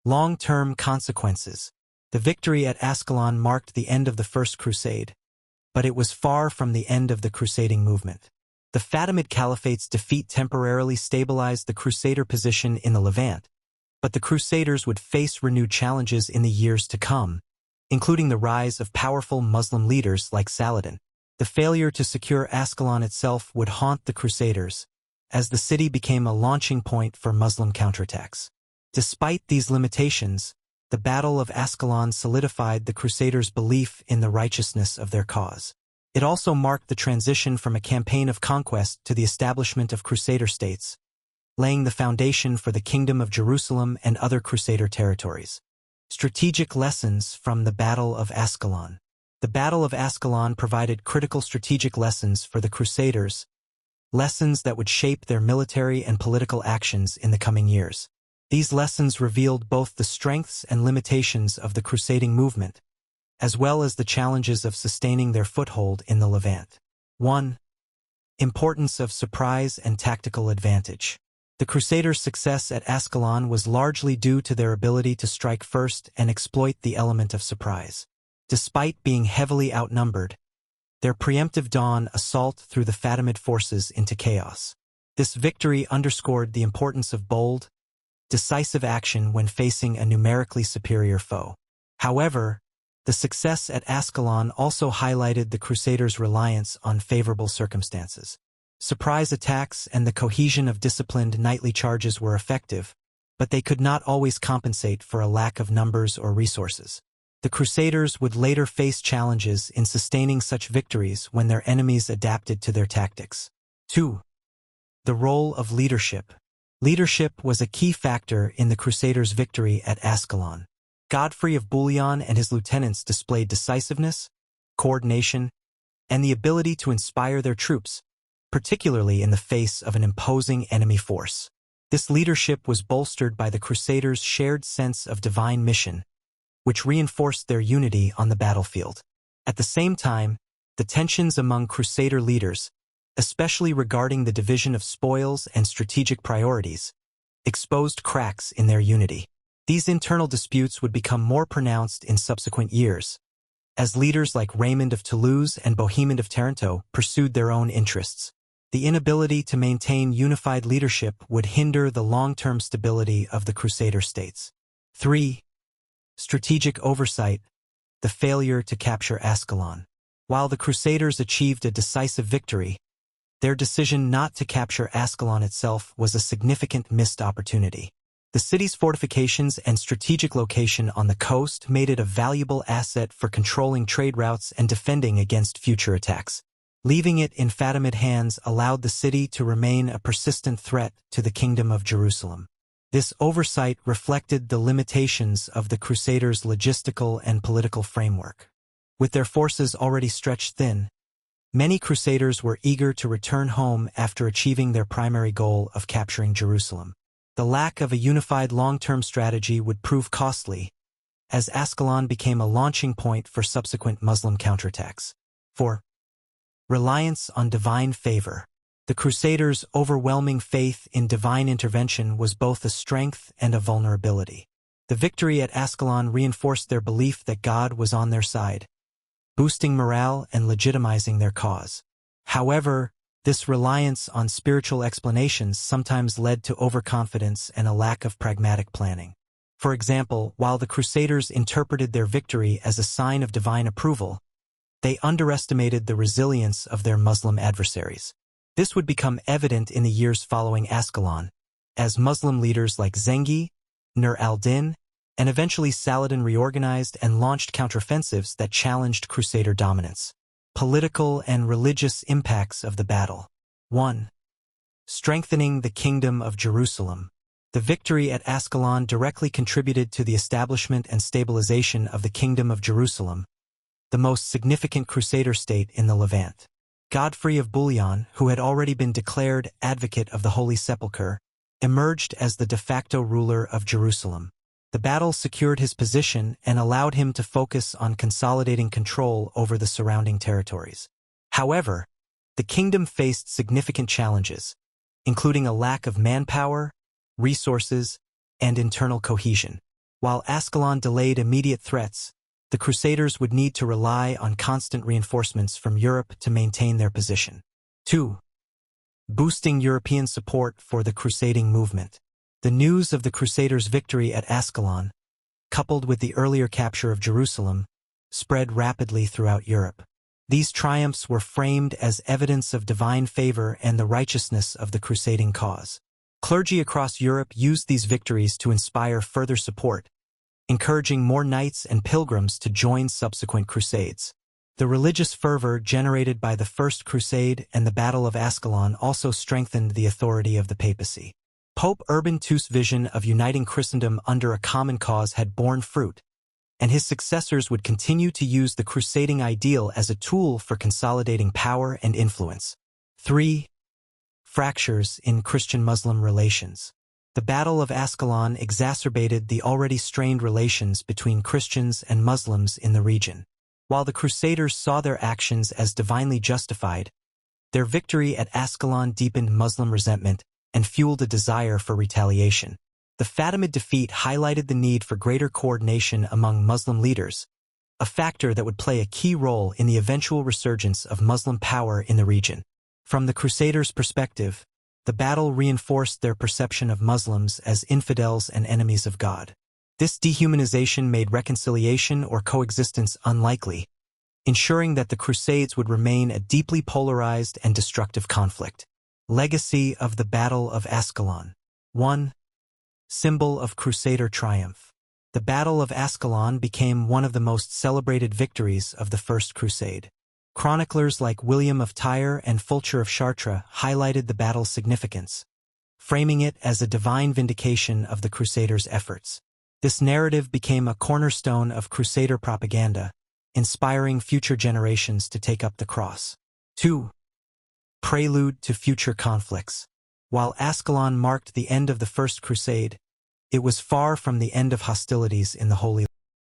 Long-term consequences. The victory at Ascalon marked the end of the First Crusade, but it was far from the end of the crusading movement. The Fatimid Caliphate's defeat temporarily stabilized the Crusader position in the Levant, but the Crusaders would face renewed challenges in the years to come, including the rise of powerful Muslim leaders like Saladin. The failure to secure Ascalon itself would haunt the Crusaders, as the city became a launching point for Muslim counterattacks. Despite these limitations, the Battle of Ascalon solidified the Crusaders' belief in the righteousness of their cause. It also marked the transition from a campaign of conquest to the establishment of Crusader states, laying the foundation for the Kingdom of Jerusalem and other Crusader territories. Strategic lessons from the Battle of Ascalon. The Battle of Ascalon provided critical strategic lessons for the Crusaders, lessons that would shape their military and political actions in the coming years. These lessons revealed both the strengths and limitations of the crusading movement, as well as the challenges of sustaining their foothold in the Levant. 1. Importance of surprise and tactical advantage. The Crusaders' success at Ascalon was largely due to their ability to strike first and exploit the element of surprise. Despite being heavily outnumbered, their preemptive dawn assault threw the Fatimid forces into chaos. This victory underscored the importance of bold, decisive action when facing a numerically superior foe. However, the success at Ascalon also highlighted the Crusaders' reliance on favorable circumstances. Surprise attacks and the cohesion of disciplined nightly charges were effective, but they could not always compensate for a lack of numbers or resources. The Crusaders would later face challenges in sustaining such victories when their enemies adapted to their tactics. 2. The role of leadership. Leadership was a key factor in the Crusaders' victory at Ascalon. Godfrey of Bouillon and his lieutenants displayed decisiveness, coordination, and the ability to inspire their troops, particularly in the face of an imposing enemy force. This leadership was bolstered by the Crusaders' shared sense of divine mission, which reinforced their unity on the battlefield. At the same time, the tensions among Crusader leaders, especially regarding the division of spoils and strategic priorities, exposed cracks in their unity. These internal disputes would become more pronounced in subsequent years, as leaders like Raymond of Toulouse and Bohemond of Taranto pursued their own interests. The inability to maintain unified leadership would hinder the long-term stability of the Crusader states. 3. Strategic oversight. The failure to capture Ascalon. While the Crusaders achieved a decisive victory, their decision not to capture Ascalon itself was a significant missed opportunity. The city's fortifications and strategic location on the coast made it a valuable asset for controlling trade routes and defending against future attacks. Leaving it in Fatimid hands allowed the city to remain a persistent threat to the Kingdom of Jerusalem. This oversight reflected the limitations of the Crusaders' logistical and political framework. With their forces already stretched thin, many Crusaders were eager to return home after achieving their primary goal of capturing Jerusalem. The lack of a unified long-term strategy would prove costly, as Ascalon became a launching point for subsequent Muslim counterattacks. 4. Reliance on divine favor. The Crusaders' overwhelming faith in divine intervention was both a strength and a vulnerability. The victory at Ascalon reinforced their belief that God was on their side, boosting morale and legitimizing their cause. However, this reliance on spiritual explanations sometimes led to overconfidence and a lack of pragmatic planning. For example, while the Crusaders interpreted their victory as a sign of divine approval, they underestimated the resilience of their Muslim adversaries. This would become evident in the years following Ascalon, as Muslim leaders like Zengi, Nur al-Din, and eventually Saladin reorganized and launched counteroffensives that challenged Crusader dominance. Political and religious impacts of the battle. 1. Strengthening the Kingdom of Jerusalem. The victory at Ascalon directly contributed to the establishment and stabilization of the Kingdom of Jerusalem, the most significant Crusader state in the Levant. Godfrey of Bouillon, who had already been declared advocate of the Holy Sepulchre, emerged as the de facto ruler of Jerusalem. The battle secured his position and allowed him to focus on consolidating control over the surrounding territories. However, the kingdom faced significant challenges, including a lack of manpower, resources, and internal cohesion. While Ascalon delayed immediate threats, the Crusaders would need to rely on constant reinforcements from Europe to maintain their position. 2. Boosting European support for the crusading movement. The news of the Crusaders' victory at Ascalon, coupled with the earlier capture of Jerusalem, spread rapidly throughout Europe. These triumphs were framed as evidence of divine favor and the righteousness of the crusading cause. Clergy across Europe used these victories to inspire further support, encouraging more knights and pilgrims to join subsequent crusades. The religious fervor generated by the First Crusade and the Battle of Ascalon also strengthened the authority of the papacy. Pope Urban II's vision of uniting Christendom under a common cause had borne fruit, and his successors would continue to use the crusading ideal as a tool for consolidating power and influence. 3. Fractures in Christian-Muslim relations. The Battle of Ascalon exacerbated the already strained relations between Christians and Muslims in the region. While the Crusaders saw their actions as divinely justified, their victory at Ascalon deepened Muslim resentment and fueled a desire for retaliation. The Fatimid defeat highlighted the need for greater coordination among Muslim leaders, a factor that would play a key role in the eventual resurgence of Muslim power in the region. From the Crusaders' perspective, the battle reinforced their perception of Muslims as infidels and enemies of God. This dehumanization made reconciliation or coexistence unlikely, ensuring that the Crusades would remain a deeply polarized and destructive conflict. Legacy of the Battle of Ascalon. 1. Symbol of Crusader triumph. The Battle of Ascalon became one of the most celebrated victories of the First Crusade. Chroniclers like William of Tyre and Fulcher of Chartres highlighted the battle's significance, framing it as a divine vindication of the Crusaders' efforts. This narrative became a cornerstone of Crusader propaganda, inspiring future generations to take up the cross. 2. Prelude to future conflicts. While Ascalon marked the end of the First Crusade, it was far from the end of hostilities in the Holy Land.